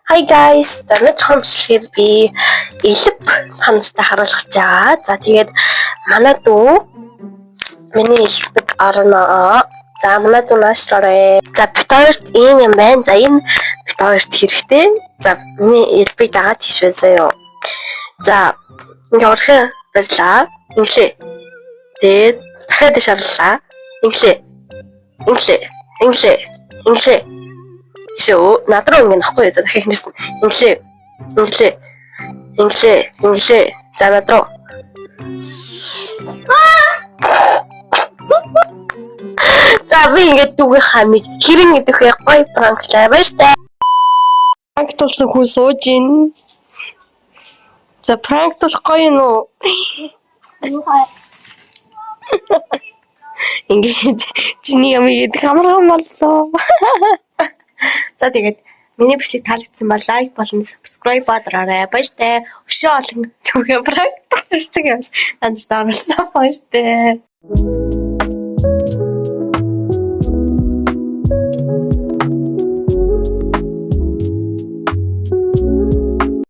Hi guys, damit хамшиг би элэв хамжтай харуулж байгаа. За тэгээд манай дүү миний элэвд орно. За манай дүү наашлаарэ. За бит хоёрт ийм юм байна. За энэ бит хоёрт хэрэгтэй. За миний элэвийг дагаад тийш байсаа юу. За ингээ урах барьлаа. Инглээ. Тэгээд дахиад тийш орлаа. Инглээ. Шөө надруу ингэ нахгүй за дахиад хэлсэн. Инглээ. За надруу. За би ингэ дүүгээ хамиг хэрэн идэх вэ? Гой пранклаа байж таа. Пранк тулсан хүн сууж ийн. За пранк тул гоё нөө. Ингээд чиний ямиг камеран боллоо. За тэгээд миний бичлэг таалагдсан бол лайк болон subscribe бадараарай. Баяртай. Өшөө олон түгээ пранк хийдэг юм. Нандж дааруулсан баяртай.